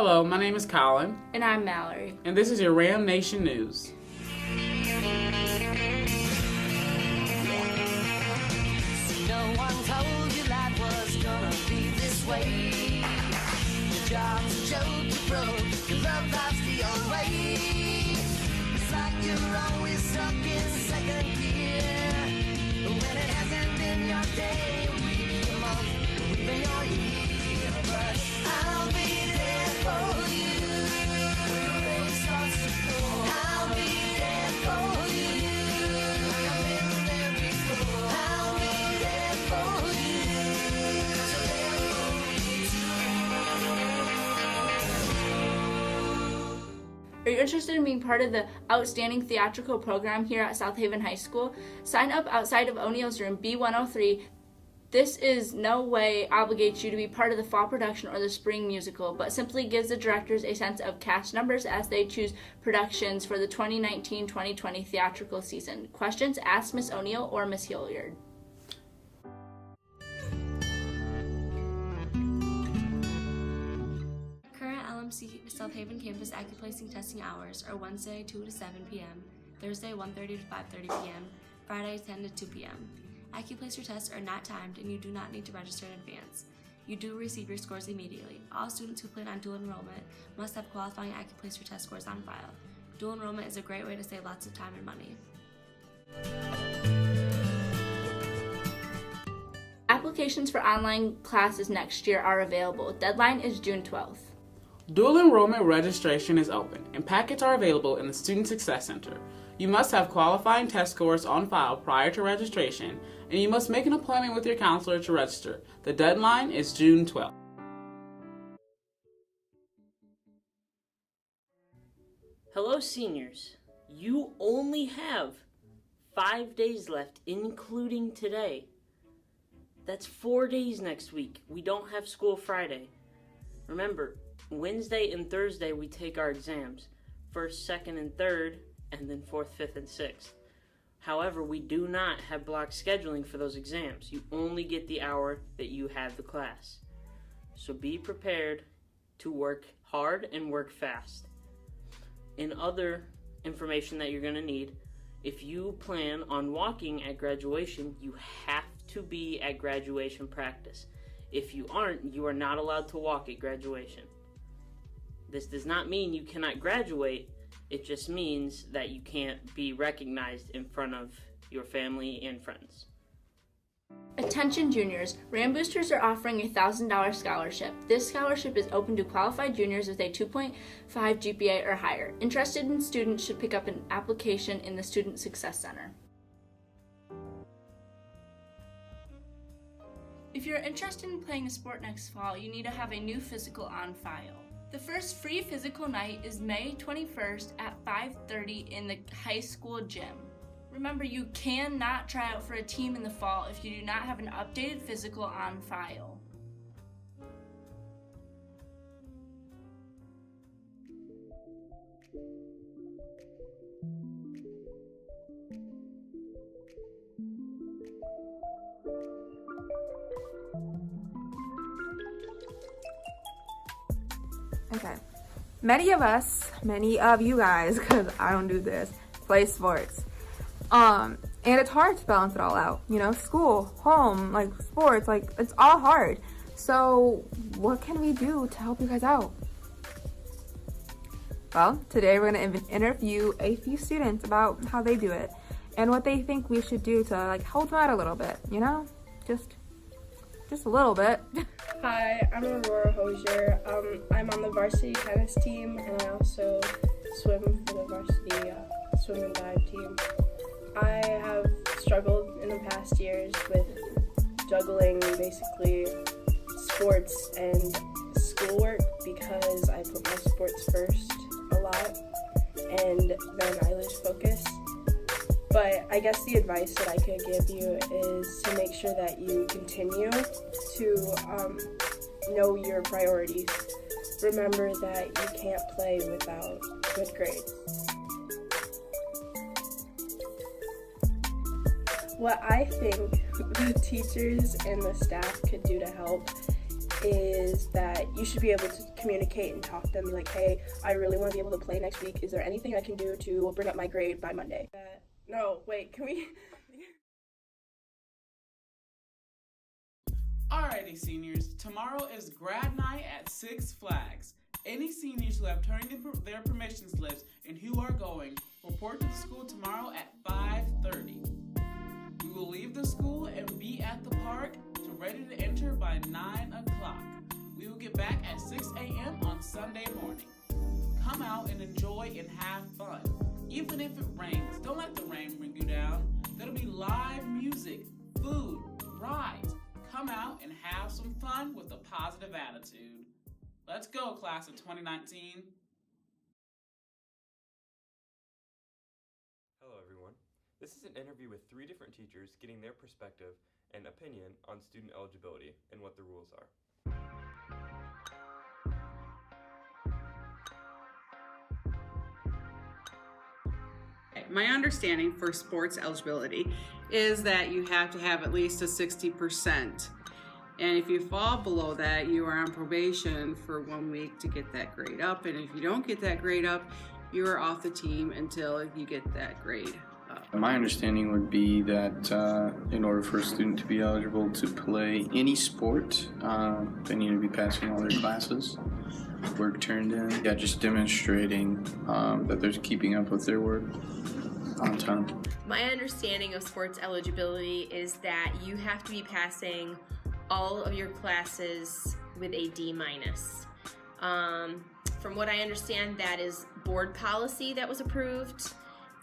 Hello, my name is Colin, And I'm Mallory. and this is your Ram Nation News. No one told you life was gonna be this way. Your job's a joke, you broke, your love life's the old way. It's like you're always stuck in second gear. But when it hasn't been your day, week, your month, or even your year. But I'll be there for you. When the rain starts to pour, I'll be there for you. Like I've been there before. I'll be there for you. So there Are you interested in being part of the outstanding theatrical program here at South Haven High School? Sign up outside of O'Neill's room B103. This is no way obligates you to be part of the fall production or the spring musical, but simply gives the directors a sense of cast numbers as they choose productions for the 2019-2020 theatrical season. Questions? Ask Miss O'Neill or Miss Hilliard. Current LMC South Haven campus AccuPlacing testing hours are Wednesday 2 to 7 p.m., Thursday 1:30 to 5:30 p.m., Friday 10 to 2 p.m. AccuPlacer tests are not timed and you do not need to register in advance. You do receive your scores immediately. All students who plan on dual enrollment must have qualifying AccuPlacer test scores on file. Dual enrollment is a great way to save lots of time and money. Applications for online classes next year are available. Deadline is June 12th. Dual enrollment registration is open, and packets are available in the Student Success Center. You must have qualifying test scores on file prior to registration, and you must make an appointment with your counselor to register. The deadline is June 12th. Hello, seniors. You only have 5 days left, including today. That's 4 days next week. We don't have school Friday. Remember, Wednesday and Thursday we take our exams. First, second, and third, and then fourth, fifth, and sixth. However, we do not have block scheduling for those exams. You only get the hour that you have the class. So be prepared to work hard and work fast. In other information that you're going to need, if you plan on walking at graduation, you have to be at graduation practice. If you aren't, you are not allowed to walk at graduation. This does not mean you cannot graduate. It just means that you can't be recognized in front of your family and friends. Attention juniors, Ram Boosters are offering a $1,000 scholarship. This scholarship is open to qualified juniors with a 2.5 GPA or higher. Interested in students should pick up an application in the Student Success Center. If you're interested in playing a sport next fall, you need to have a new physical on file. The first free physical night is May 21st at 5:30 in the high school gym. Remember, you cannot try out for a team in the fall if you do not have an updated physical on file. Okay. Many of you guys, because I don't do this, play sports. And it's hard to balance it all out. You know, school, home, like sports, like it's all hard. So what can we do to help you guys out? Well, today we're going to interview a few students about how they do it and what they think we should do to like help them out a little bit, you know? Just a little bit. Hi, I'm Aurora Hosier. I'm on the varsity tennis team, and I also swim for the varsity swim and dive team. I have struggled in the past years with juggling basically sports and schoolwork because I put my sports first a lot, and then I lose focus. But I guess the advice that I could give you is to make sure that you continue to know your priorities. Remember that you can't play without good grades. What I think the teachers and the staff could do to help is that you should be able to communicate and talk to them, like, hey, I really want to be able to play next week. Is there anything I can do to bring up my grade by Monday? No, wait, can we? Alrighty, seniors. Tomorrow is grad night at Six Flags. Any seniors who have turned in their permission slips and who are going, report to the school tomorrow at 5:30. We will leave the school and be at the park ready to enter by 9 o'clock. We will get back at 6 a.m. on Sunday morning. Come out and enjoy and have fun. Even if it rains, don't let the rain bring you down. There'll be live music, food, rides. Come out and have some fun with a positive attitude. Let's go, class of 2019. Hello everyone. This is an interview with 3 different teachers getting their perspective and opinion on student eligibility and what the rules are. My understanding for sports eligibility is that you have to have at least a 60%. And if you fall below that, you are on probation for 1 week to get that grade up. And if you don't get that grade up, you are off the team until you get that grade up. My understanding would be that in order for a student to be eligible to play any sport, they need to be passing all their classes, work turned in. Yeah, just demonstrating that they're keeping up with their work on time. My understanding of sports eligibility is that you have to be passing all of your classes with a D-. From what I understand, that is board policy that was approved.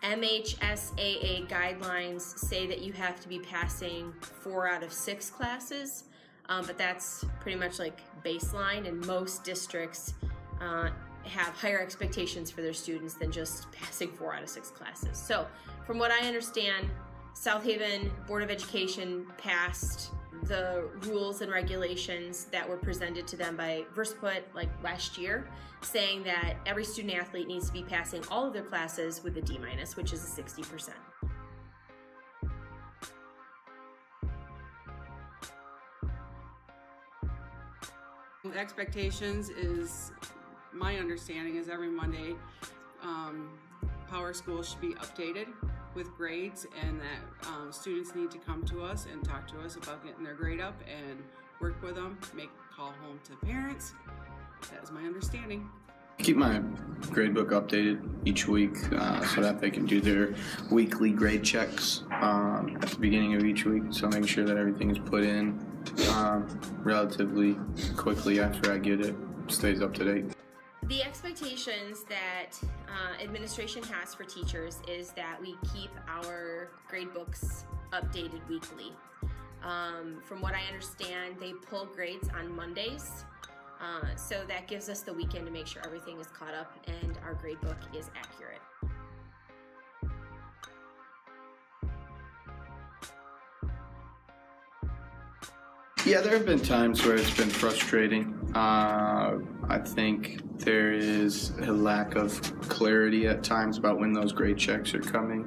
MHSAA guidelines say that you have to be passing 4 out of 6 classes, but that's pretty much like baseline, and most districts have higher expectations for their students than just passing 4 out of 6 classes. So from what I understand, South Haven Board of Education passed the rules and regulations that were presented to them by Versaput like last year, saying that every student athlete needs to be passing all of their classes with a D-, which is a 60%. Expectations is, my understanding is every Monday, Power School should be updated with grades, and that students need to come to us and talk to us about getting their grade up and work with them, make a call home to parents. That is my understanding. Keep my gradebook updated each week so that they can do their weekly grade checks at the beginning of each week, so making sure that everything is put in relatively quickly after I get it, stays up to date. The expectations that administration has for teachers is that we keep our grade books updated weekly. From what I understand, they pull grades on Mondays, so that gives us the weekend to make sure everything is caught up and our grade book is accurate. Yeah, there have been times where it's been frustrating. I think there is a lack of clarity at times about when those grade checks are coming,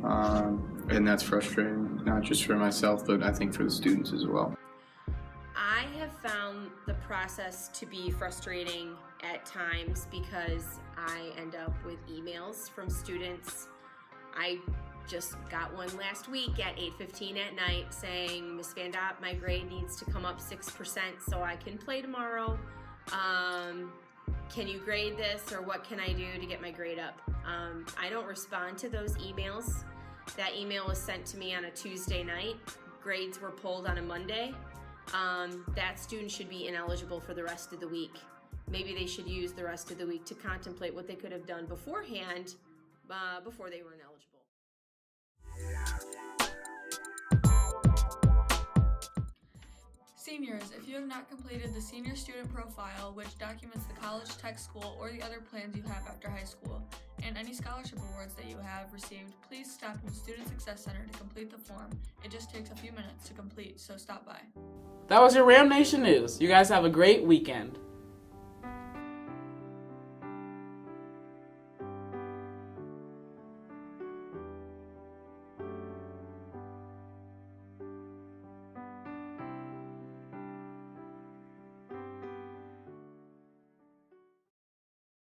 and that's frustrating, not just for myself, but I think for the students as well. I have found the process to be frustrating at times because I end up with emails from students. I just got one last week at 8:15 at night saying, Ms. Van Dopp, my grade needs to come up 6% so I can play tomorrow. Can you grade this, or what can I do to get my grade up? I don't respond to those emails. That email was sent to me on a Tuesday night. Grades were pulled on a Monday. That student should be ineligible for the rest of the week. Maybe they should use the rest of the week to contemplate what they could have done beforehand before they were ineligible. Seniors, if you have not completed the Senior Student Profile, which documents the college, tech school, or the other plans you have after high school, and any scholarship awards that you have received, please stop in the Student Success Center to complete the form. It just takes a few minutes to complete, so stop by. That was your Ram Nation News. You guys have a great weekend.